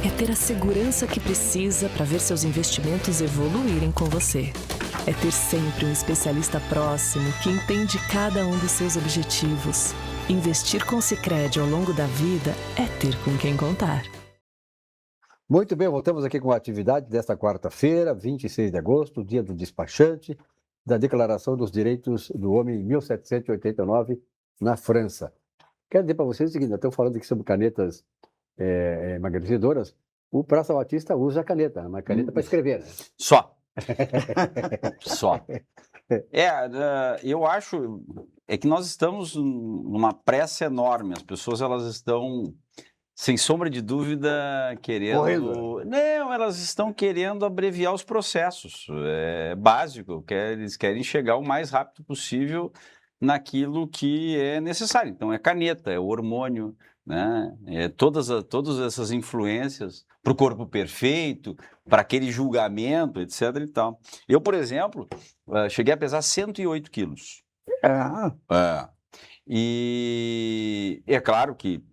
Speaker 10: É ter a segurança que precisa para ver seus investimentos evoluírem com você. É ter sempre um especialista próximo que entende cada um dos seus objetivos. Investir com Sicredi ao longo da vida é ter com quem contar.
Speaker 1: Muito bem, voltamos aqui com a atividade desta quarta-feira, 26 de agosto, dia do despachante, da Declaração dos Direitos do Homem em 1789, na França. Quero dizer para vocês o seguinte, nós estamos falando aqui sobre canetas emagrecedoras. O Praça Batista usa a caneta, uma caneta para escrever. Né?
Speaker 2: Só. Só. Eu acho que nós estamos numa pressa enorme. As pessoas elas estão, sem sombra de dúvida, querendo...
Speaker 1: Correndo.
Speaker 2: Não, elas estão querendo abreviar os processos. É básico. Eles querem chegar o mais rápido possível naquilo que é necessário. Então, é caneta, é o hormônio, né? Todas essas influências para o corpo perfeito, para aquele julgamento, etc. e tal. Eu, por exemplo, cheguei a pesar 108 quilos. E é claro que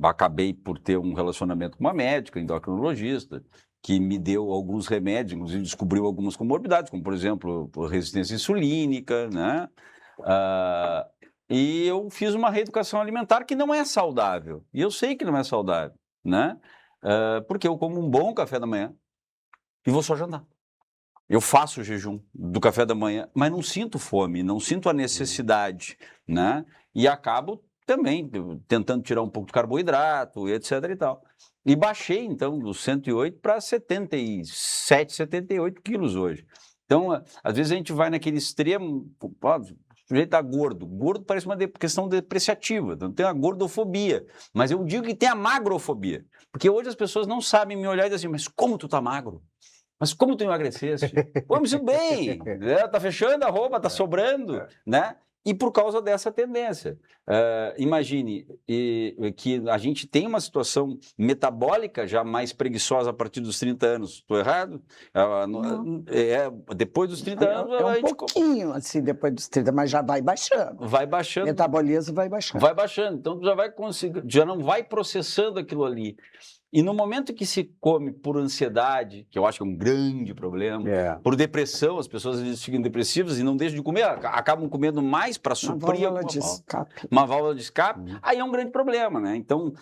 Speaker 2: acabei por ter um relacionamento com uma médica, endocrinologista, que me deu alguns remédios, inclusive descobriu algumas comorbidades, como, por exemplo, resistência insulínica, né? E eu fiz uma reeducação alimentar que não é saudável. E eu sei que não é saudável, né? Porque eu como um bom café da manhã e vou só jantar. Eu faço o jejum do café da manhã, mas não sinto fome, não sinto a necessidade, né? E acabo também tentando tirar um pouco de carboidrato, etc e tal. E baixei, então, dos 108 para 77, 78 quilos hoje. Então, às vezes a gente vai naquele extremo, o sujeito está gordo. Gordo parece uma questão depreciativa, então tem a gordofobia. Mas eu digo que tem a magrofobia. Porque hoje as pessoas não sabem me olhar e dizer assim, mas como tu tá magro? Mas como tu emagreceste? Pô, eu me sinto bem, né? Tá fechando a roupa, tá sobrando, né? E por causa dessa tendência. Imagine que a gente tem uma situação metabólica já mais preguiçosa a partir dos 30 anos. Estou errado? Depois dos 30 anos...
Speaker 8: É um pouquinho, assim, depois dos 30, mas já vai baixando.
Speaker 2: Vai baixando.
Speaker 8: O metabolismo vai baixando.
Speaker 2: Vai baixando. Então, tu já vai conseguir, já não vai processando aquilo ali. E no momento que se come por ansiedade, que eu acho que é um grande problema, por depressão, as pessoas ficam depressivas e não deixam de comer, acabam comendo mais para suprir uma válvula de escape, aí é um grande problema, né? Então,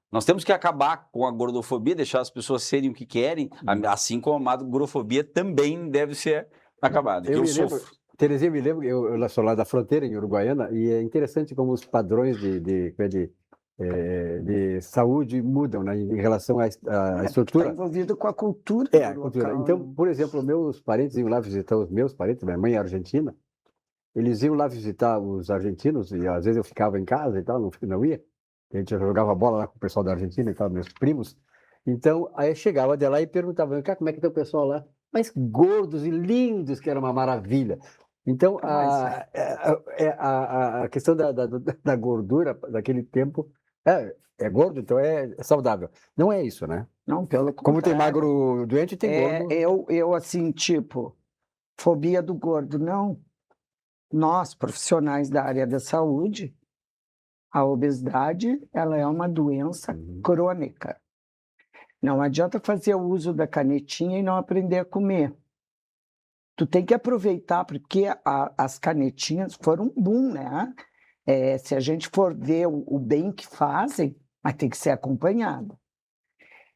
Speaker 2: nós temos que acabar com a gordofobia, deixar as pessoas serem o que querem, assim como a magrofobia também deve ser acabada. Eu sofro.
Speaker 1: Terezinha, me lembro, eu sou lá da fronteira, em Uruguaiana, e é interessante como os padrões de saúde mudam, né, em relação à estrutura.
Speaker 8: Está envolvido com a cultura.
Speaker 1: A cultura. Então, por exemplo, meus parentes iam lá visitar os meus parentes, minha mãe é argentina, eles iam lá visitar os argentinos, e às vezes eu ficava em casa e tal, não ia, a gente jogava bola lá com o pessoal da Argentina e tal, meus primos. Então, aí eu chegava de lá e perguntava, como é que tá o pessoal lá? Mas gordos e lindos, que era uma maravilha. Então, a questão da gordura daquele tempo é gordo, então é saudável. Não é isso, né?
Speaker 8: Não, pelo contrário.
Speaker 1: Como tem magro doente, tem gordo.
Speaker 8: Eu, assim, tipo, fobia do gordo, não. Nós, profissionais da área da saúde, a obesidade, ela é uma doença crônica. Não adianta fazer o uso da canetinha e não aprender a comer. Tu tem que aproveitar, porque as canetinhas foram um boom, né? Se a gente for ver o bem que fazem, mas tem que ser acompanhado.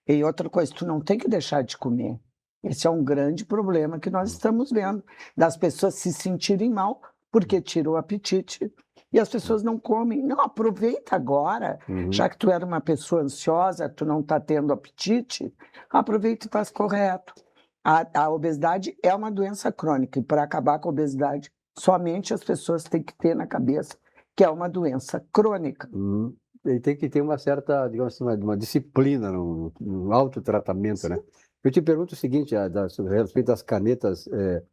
Speaker 8: E outra coisa, tu não tem que deixar de comer. Esse é um grande problema que nós estamos vendo, das pessoas se sentirem mal porque tirou o apetite e as pessoas não comem. Não, aproveita agora, já que tu era uma pessoa ansiosa, tu não está tendo apetite, aproveita e faz correto. A obesidade é uma doença crônica e para acabar com a obesidade, somente as pessoas têm que ter na cabeça que é uma doença crônica.
Speaker 1: E tem que ter uma certa, digamos assim, uma disciplina no autotratamento, né? Eu te pergunto o seguinte, a respeito das canetas...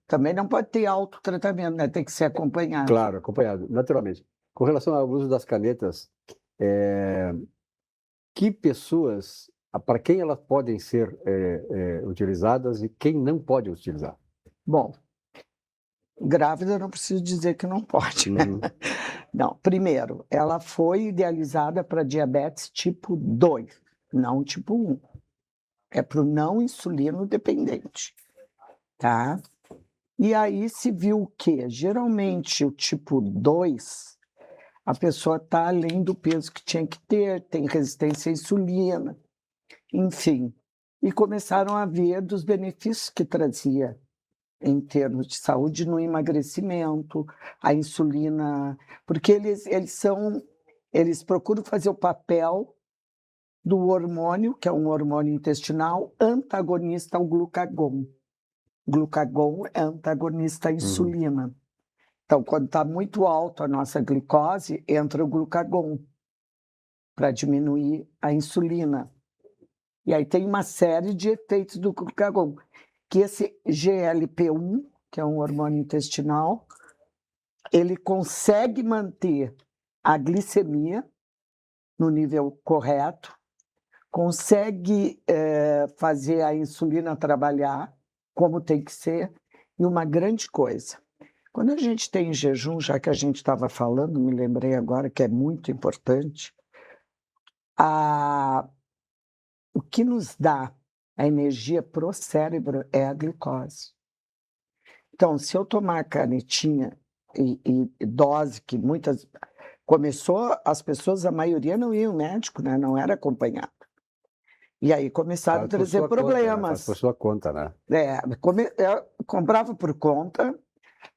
Speaker 8: Também não pode ter autotratamento, né? Tem que ser acompanhado.
Speaker 1: Claro, acompanhado, naturalmente. Com relação ao uso das canetas, que pessoas, para quem elas podem ser utilizadas e quem não pode utilizar?
Speaker 8: Bom, grávida eu não preciso dizer que não pode, né? Não, primeiro, ela foi idealizada para diabetes tipo 2, não tipo 1. É para o não insulino dependente, tá? E aí se viu que, geralmente, o tipo 2, a pessoa está além do peso que tinha que ter, tem resistência à insulina, enfim. E começaram a ver dos benefícios que trazia em termos de saúde no emagrecimento, a insulina, porque eles procuram fazer o papel do hormônio, que é um hormônio intestinal, antagonista ao glucagon. Glucagon é antagonista à insulina. Então, quando está muito alto a nossa glicose, entra o glucagon para diminuir a insulina. E aí tem uma série de efeitos do glucagon, que esse GLP-1, que é um hormônio intestinal, ele consegue manter a glicemia no nível correto, consegue fazer a insulina trabalhar como tem que ser, e uma grande coisa. Quando a gente tem jejum, já que a gente estava falando, me lembrei agora que é muito importante, o que nos dá a energia para o cérebro é a glicose. Então, se eu tomar canetinha e dose que muitas... Começou, as pessoas, a maioria não iam ao médico, né? Não era acompanhado. E aí começaram a
Speaker 1: Faz por
Speaker 8: trazer
Speaker 1: sua conta, né? Faz
Speaker 8: problemas.
Speaker 1: por sua conta, né?
Speaker 8: Comprava por conta,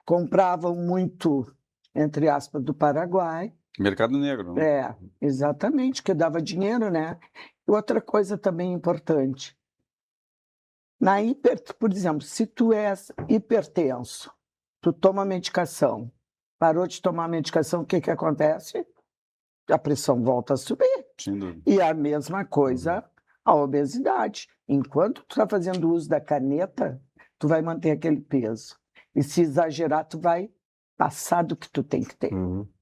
Speaker 8: compravam muito, entre aspas, do Paraguai.
Speaker 2: Mercado negro. Né?
Speaker 8: Exatamente, que dava dinheiro, né? E outra coisa também importante. Por exemplo, se tu és hipertenso, tu toma medicação, parou de tomar medicação, o que que acontece? A pressão volta a subir.
Speaker 2: Sem dúvida.
Speaker 8: E a mesma coisa a obesidade. Enquanto tu está fazendo uso da caneta, tu vai manter aquele peso. E se exagerar, tu vai passar do que tu tem que ter,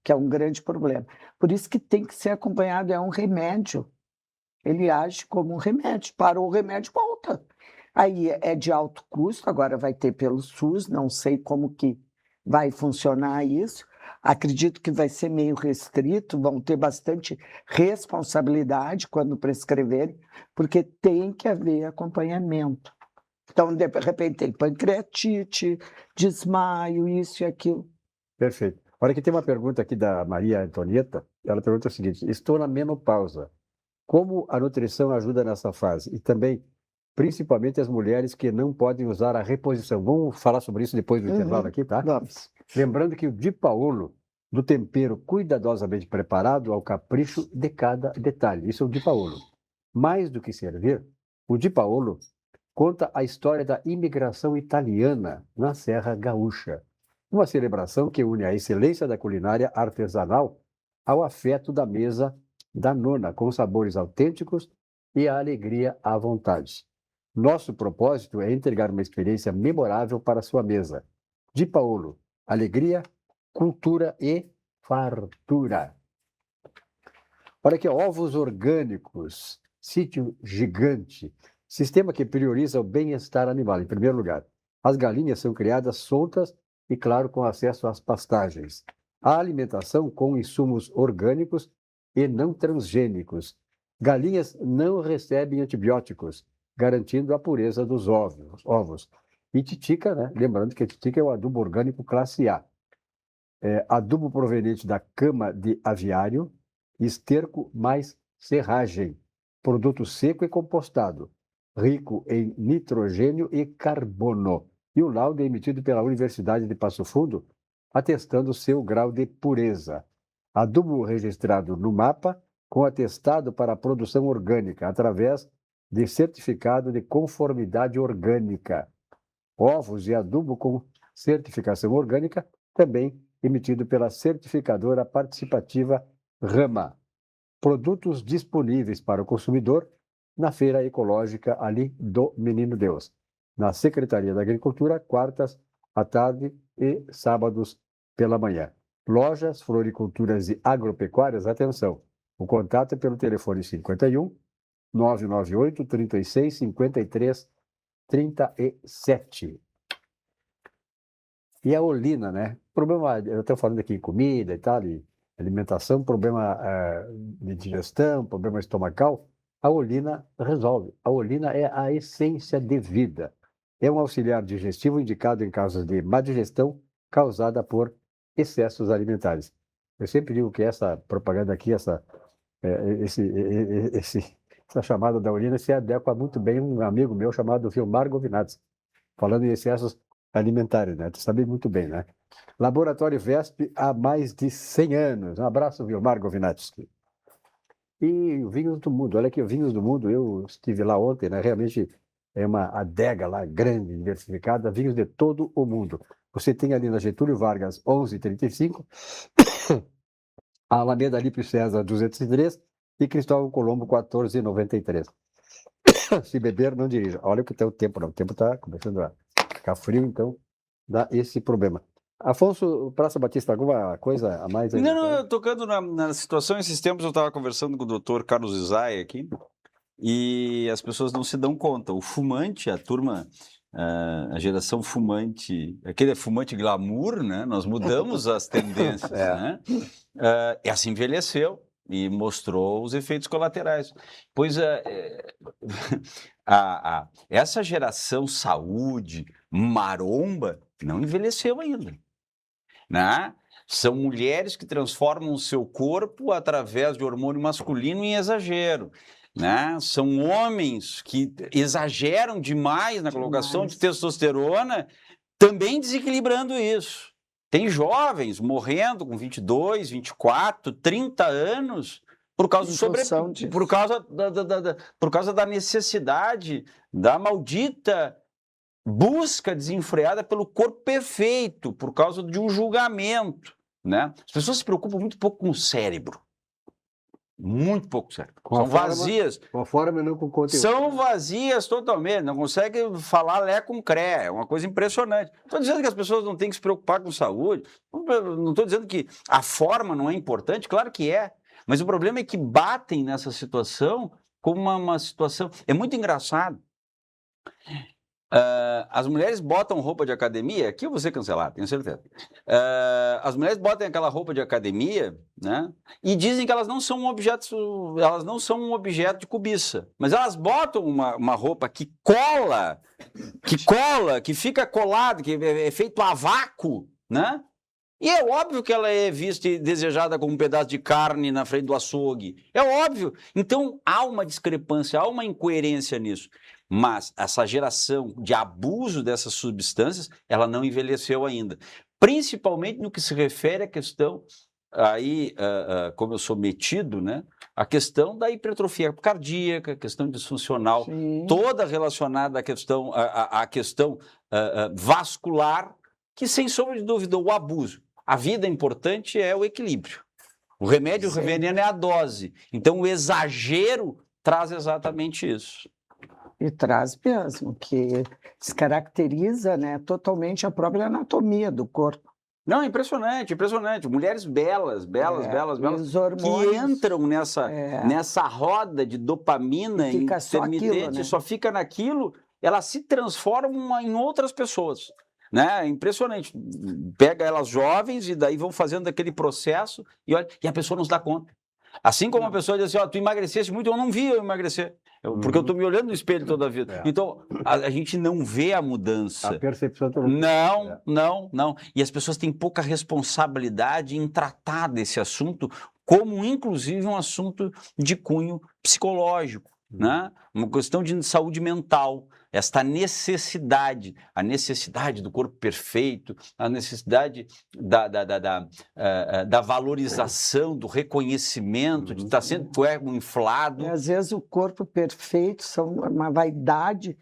Speaker 8: que é um grande problema. Por isso que tem que ser acompanhado, é um remédio. Ele age como um remédio. Parou o remédio, volta. Aí é de alto custo, agora vai ter pelo SUS, não sei como que vai funcionar isso. Acredito que vai ser meio restrito, vão ter bastante responsabilidade quando prescreverem, porque tem que haver acompanhamento. Então, de repente, tem pancreatite, desmaio, isso e aquilo.
Speaker 1: Perfeito. Olha que tem uma pergunta aqui da Maria Antonieta. Ela pergunta o seguinte: estou na menopausa. Como a nutrição ajuda nessa fase? E também, principalmente, as mulheres que não podem usar a reposição. Vamos falar sobre isso depois do intervalo aqui, tá?
Speaker 8: Vamos.
Speaker 1: Lembrando que o Di Paolo, do tempero cuidadosamente preparado ao capricho de cada detalhe. Isso é o Di Paolo. Mais do que servir, o Di Paolo conta a história da imigração italiana na Serra Gaúcha. Uma celebração que une a excelência da culinária artesanal ao afeto da mesa da nona, com sabores autênticos e a alegria à vontade. Nosso propósito é entregar uma experiência memorável para a sua mesa. Di Paolo, alegria, cultura e fartura. Olha aqui, ovos orgânicos, sítio gigante, sistema que prioriza o bem-estar animal, em primeiro lugar. As galinhas são criadas soltas e, claro, com acesso às pastagens. A alimentação com insumos orgânicos e não transgênicos. Galinhas não recebem antibióticos, garantindo a pureza dos ovos. E titica, né? Lembrando que a titica é o adubo orgânico classe A. Adubo proveniente da cama de aviário, esterco mais serragem. Produto seco e compostado, rico em nitrogênio e carbono. E o laudo é emitido pela Universidade de Passo Fundo, atestando seu grau de pureza. Adubo registrado no mapa, com atestado para a produção orgânica, através de certificado de conformidade orgânica. Ovos e adubo com certificação orgânica, também emitido pela certificadora participativa Rama. Produtos disponíveis para o consumidor na Feira Ecológica ali do Menino Deus, na Secretaria da Agricultura, quartas à tarde e sábados pela manhã. Lojas, floriculturas e agropecuárias, atenção, o contato é pelo telefone 51 998 36 53 37. E a olina, né? Problema, eu estou falando aqui em comida e tal, de alimentação, problema de digestão, problema estomacal, a olina resolve. A olina é a essência de vida. É um auxiliar digestivo indicado em casos de má digestão causada por excessos alimentares. Eu sempre digo que essa propaganda aqui, essa chamada da olina se adequa muito bem a um amigo meu chamado Vilmar Govinats, falando em excessos alimentares, né? Tu sabe muito bem, né? Laboratório VESP há mais de 100 anos. Um abraço, Vilmar Govinatsky. E Vinhos do Mundo, olha aqui, Vinhos do Mundo, eu estive lá ontem, né? Realmente é uma adega lá grande, diversificada, vinhos de todo o mundo. Você tem ali na Getúlio Vargas 1135, a Alameda Alípio César 203 e Cristóvão Colombo 1493. Se beber, não dirija. Olha que tem o tempo, não. O tempo está começando a ficar frio, então dá esse problema. Afonso Praça Batista, alguma coisa a mais?
Speaker 2: Não, tocando na situação, esses tempos eu estava conversando com o doutor Carlos Isai aqui, e as pessoas não se dão conta. O fumante, a turma, a geração fumante, aquele fumante glamour, né? Nós mudamos as tendências, né? Essa envelheceu e mostrou os efeitos colaterais. Pois essa geração saúde, maromba, não envelheceu ainda, né? São mulheres que transformam o seu corpo através de hormônio masculino em exagero. né? São homens que exageram demais na colocação de testosterona, também desequilibrando isso. Tem jovens morrendo com 22, 24, 30 anos por causa, por causa da necessidade, da maldita busca desenfreada pelo corpo perfeito, por causa de um julgamento, né? As pessoas se preocupam muito pouco com o cérebro. Muito pouco cérebro. São vazias.
Speaker 1: Com a forma, não com o conteúdo.
Speaker 2: São vazias totalmente, não conseguem falar lé com cré, é uma coisa impressionante. Não estou dizendo que as pessoas não têm que se preocupar com saúde, não estou dizendo que a forma não é importante, claro que é, mas o problema é que batem nessa situação como uma situação... É muito engraçado. As mulheres botam roupa de academia, aqui eu vou ser cancelado, tenho certeza. As mulheres botam aquela roupa de academia, né? E dizem que elas não são um objeto de cobiça, mas elas botam uma roupa que cola, que fica colado, que é feito a vácuo, né? E é óbvio que ela é vista e desejada como um pedaço de carne na frente do açougue. É óbvio. Então há uma discrepância, há uma incoerência nisso. Mas essa geração de abuso dessas substâncias, ela não envelheceu ainda. Principalmente no que se refere à questão, aí, como eu sou metido, né? A questão da hipertrofia cardíaca, a questão disfuncional, toda relacionada à questão vascular, que sem sombra de dúvida o abuso. A vida importante é o equilíbrio. O remédio, o veneno é a dose. Então o exagero traz exatamente isso.
Speaker 8: E traz mesmo, que descaracteriza, né, totalmente a própria anatomia do corpo.
Speaker 2: Não, impressionante, impressionante. Mulheres belas, que entram nessa roda de dopamina intermitente, só fica naquilo, elas se transformam em outras pessoas. Né? É impressionante. Pega elas jovens e daí vão fazendo aquele processo e olha, e a pessoa não se dá conta. Assim como a pessoa diz assim, ó, tu emagreceste muito, eu não vi eu emagrecer. Porque eu estou me olhando no espelho toda a vida. Então, a gente não vê a mudança.
Speaker 1: A percepção
Speaker 2: também. Não. E as pessoas têm pouca responsabilidade em tratar desse assunto como, inclusive, um assunto de cunho psicológico, né? Uma questão de saúde mental. Esta necessidade, a necessidade do corpo perfeito, a necessidade da valorização, do reconhecimento, de estar sendo inflado.
Speaker 8: E, às vezes o corpo perfeito são uma vaidade,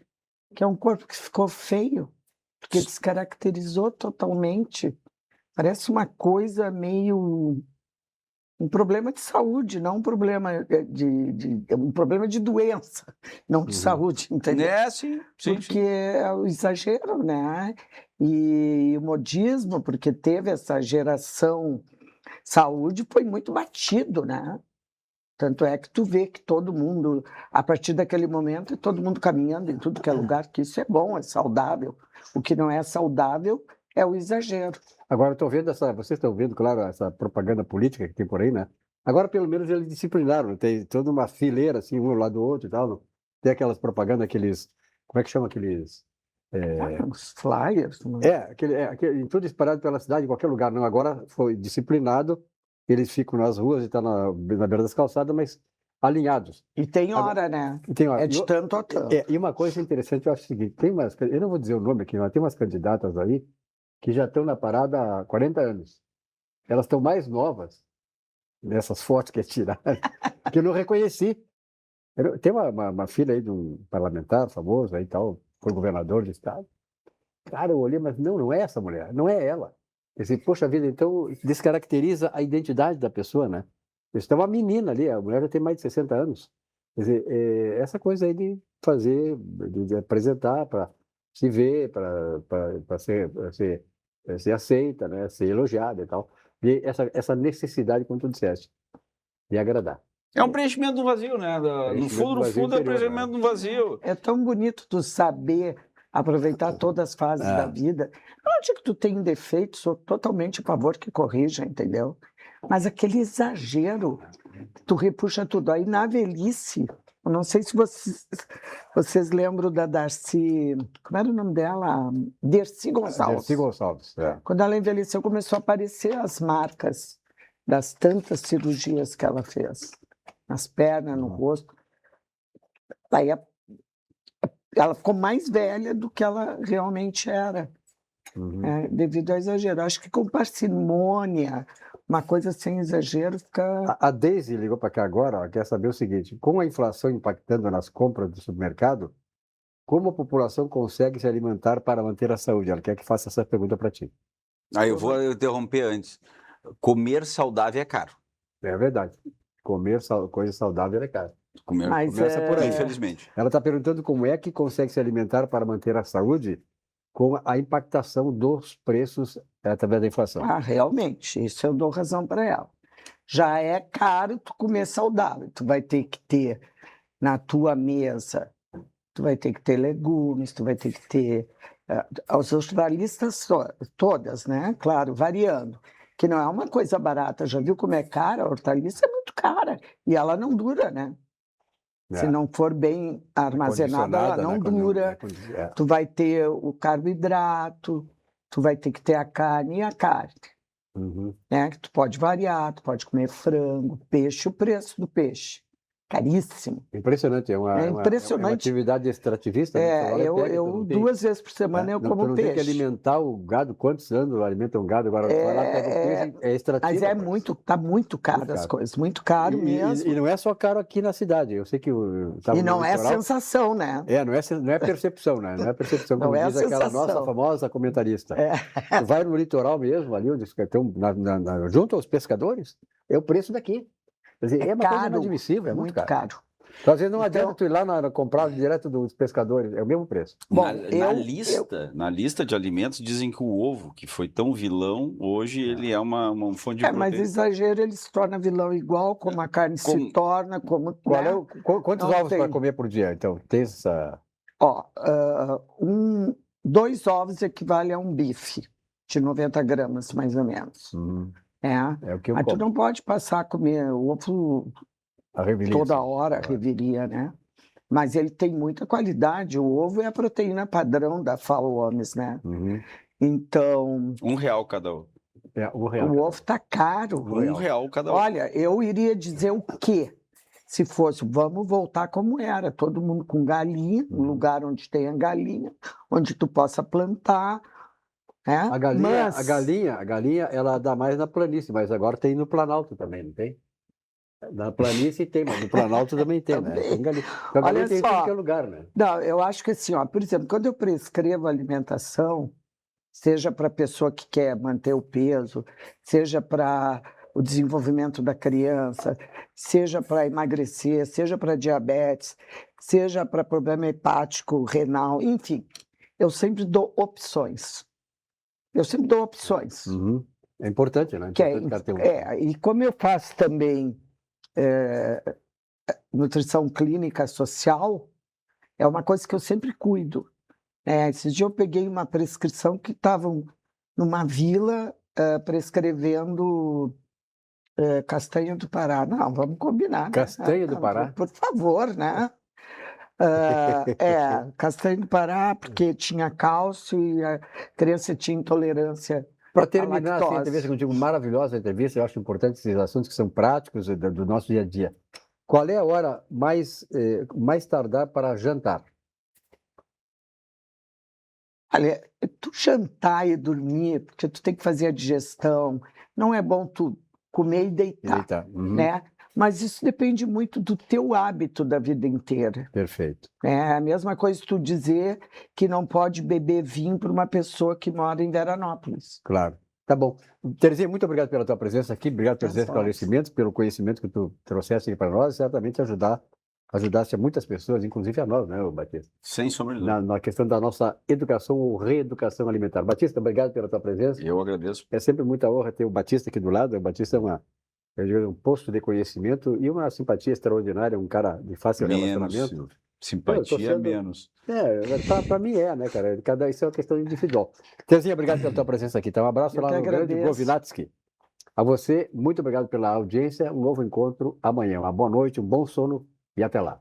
Speaker 8: que é um corpo que ficou feio, porque descaracterizou totalmente. Parece uma coisa meio... um problema de saúde, não um problema um problema de doença, não de saúde, entendeu?
Speaker 2: Sim.
Speaker 8: Porque é o exagero, né? E o modismo, porque teve essa geração saúde, foi muito batido, né? Tanto é que tu vê que todo mundo, a partir daquele momento, é todo mundo caminhando em tudo que é lugar, que isso é bom, é saudável. O que não é saudável é o exagero.
Speaker 1: Agora, estou vendo vocês estão vendo, claro, essa propaganda política que tem por aí, né? Agora, pelo menos, eles disciplinaram, tem toda uma fileira, assim, um ao lado do outro e tal. Tem aquelas propagandas, aqueles, como é que chama aqueles...
Speaker 8: Os flyers.
Speaker 1: Em tudo espalhado pela cidade, em qualquer lugar. Não, agora foi disciplinado, eles ficam nas ruas e estão na beira das calçadas, mas alinhados.
Speaker 8: E tem hora, né?
Speaker 1: Tem hora.
Speaker 8: É de tanto a tanto.
Speaker 1: E uma coisa interessante, eu acho o seguinte, eu não vou dizer o nome aqui, mas tem umas candidatas aí que já estão na parada há 40 anos. Elas estão mais novas, nessas fotos que tiraram, que eu não reconheci. Tem uma filha aí de um parlamentar famoso aí tal, foi governador do estado. Cara, eu olhei, mas não é essa mulher, não é ela. Quer dizer, poxa vida, então descaracteriza a identidade da pessoa, né? Isso é uma menina ali, a mulher já tem mais de 60 anos. Quer dizer, essa coisa aí de fazer, de apresentar para se ver, para ser aceita, né? Ser elogiada e tal. E essa necessidade, como tu disseste, de agradar.
Speaker 2: É um preenchimento do vazio, né? No fundo é um preenchimento do vazio.
Speaker 8: É tão bonito tu saber aproveitar todas as fases da vida. Eu não digo que tu tem defeitos, sou totalmente a favor que corrija, entendeu? Mas aquele exagero, tu repuxa tudo. Aí na velhice, eu não sei se vocês lembram da Darcy, como era o nome dela? Dercy Gonçalves.
Speaker 1: Dercy Gonçalves,
Speaker 8: Quando ela envelheceu, começou a aparecer as marcas das tantas cirurgias que ela fez. Nas pernas, no rosto. Aí ela ficou mais velha do que ela realmente era, devido ao exagero. Acho que com parcimônia, uma coisa sem exagero fica...
Speaker 1: A Deise ligou para cá agora, ela quer saber o seguinte: com a inflação impactando nas compras do supermercado, como a população consegue se alimentar para manter a saúde? Ela quer que faça essa pergunta para ti.
Speaker 2: Aí eu vou interromper antes. Comer saudável é caro.
Speaker 1: É verdade. Comer coisa saudável é caro.
Speaker 2: Começa por aí, infelizmente.
Speaker 1: Ela está perguntando como é que consegue se alimentar para manter a saúde com a impactação dos preços através da inflação.
Speaker 8: Realmente, isso eu dou razão para ela. Já é caro tu comer saudável. Tu vai ter que ter na tua mesa, tu vai ter que ter legumes, tu vai ter que ter as hortaliças todas, né? Claro, variando. Que não é uma coisa barata. Já viu como é cara? A hortaliça é muito cara. E ela não dura, né? Se não for bem armazenada, ela não dura. Tu vai ter o carboidrato, tu vai ter que ter a carne e a carne. Né? Que tu pode variar, tu pode comer frango, peixe, o preço do peixe. Caríssimo.
Speaker 1: Impressionante, é uma atividade extrativista.
Speaker 8: Eu 2 vezes por semana eu como peixe.
Speaker 1: Tem que alimentar o gado. Quantos anos alimenta um gado? Agora vai lá, pega o peixe, é extrativo.
Speaker 8: Mas tá muito caro as coisas, muito caro mesmo.
Speaker 1: E não é só caro aqui na cidade. Eu sei que
Speaker 8: e não é sensação, né?
Speaker 1: Não é percepção, né? Não é percepção, como diz aquela nossa famosa comentarista. Tu vai no litoral mesmo, ali onde junto aos pescadores, é o preço daqui. Quer dizer, é uma coisa inadmissível, é muito caro. Então, às vezes não adianta tu ir lá comprar direto dos pescadores, é o mesmo preço.
Speaker 2: Bom, na lista de alimentos dizem que o ovo, que foi tão vilão, hoje ele é uma fonte de proteína.
Speaker 8: Mas exagero, ele se torna vilão igual, como a carne se torna, como...
Speaker 1: Quantos ovos para comer por dia, então? Tem essa...
Speaker 8: 2 ovos equivale a um bife de 90 gramas, mais ou menos.
Speaker 1: É o que eu
Speaker 8: Mas
Speaker 1: como.
Speaker 8: tu não pode passar a comer ovo toda hora, reviria, né? Mas ele tem muita qualidade. O ovo é a proteína padrão da FAO-OMS, né? Então...
Speaker 2: R$1 cada ovo.
Speaker 8: O ovo tá caro.
Speaker 2: R$1 cada ovo.
Speaker 8: Olha, eu iria dizer o quê? Se fosse, vamos voltar como era. Todo mundo com galinha, um lugar onde tenha galinha, onde tu possa plantar...
Speaker 1: A galinha, ela dá mais na planície, mas agora tem no Planalto também, não tem? Na planície tem, mas no Planalto também tem, né? Tem galinha. Então, a galinha tem em qualquer lugar, né?
Speaker 8: Não, eu acho que assim, por exemplo, quando eu prescrevo alimentação, seja para a pessoa que quer manter o peso, seja para o desenvolvimento da criança, seja para emagrecer, seja para diabetes, seja para problema hepático, renal, enfim, eu sempre dou opções.
Speaker 1: É importante, né?
Speaker 8: E como eu faço também nutrição clínica social, é uma coisa que eu sempre cuido. Esses dias eu peguei uma prescrição que estavam numa vila prescrevendo castanha do Pará. Não, vamos combinar.
Speaker 1: Castanha do Pará?
Speaker 8: Por favor, né? Castanha do Pará, porque tinha cálcio e a criança tinha intolerância.
Speaker 1: Para terminar essa entrevista contigo, maravilhosa entrevista, eu acho importante esses assuntos que são práticos do nosso dia a dia. Qual é a hora mais tardar para jantar?
Speaker 8: Olha, tu jantar e dormir, porque tu tem que fazer a digestão, não é bom tu comer e deitar. Né? Mas isso depende muito do teu hábito da vida inteira.
Speaker 1: Perfeito.
Speaker 8: É a mesma coisa tu dizer que não pode beber vinho para uma pessoa que mora em Veranópolis.
Speaker 1: Claro. Tá bom. Terezinha, muito obrigado pela tua presença aqui, obrigado pelos esclarecimentos, pelo conhecimento que tu trouxeste aqui para nós, e certamente ajudasse a muitas pessoas, inclusive a nós, né, Batista?
Speaker 2: Sem sombra de dúvida.
Speaker 1: Na questão da nossa educação ou reeducação alimentar. Batista, obrigado pela tua presença.
Speaker 2: Eu agradeço.
Speaker 1: É sempre muita honra ter o Batista aqui do lado. O Batista é um posto de conhecimento e uma simpatia extraordinária, um cara de fácil relacionamento.
Speaker 2: Simpatia menos.
Speaker 1: Para mim né, cara? Isso é uma questão individual. Terezinha, obrigado pela tua presença aqui. Tá? Um abraço lá no grande Govinatsky. A você, muito obrigado pela audiência. Um novo encontro amanhã. Uma boa noite, um bom sono e até lá.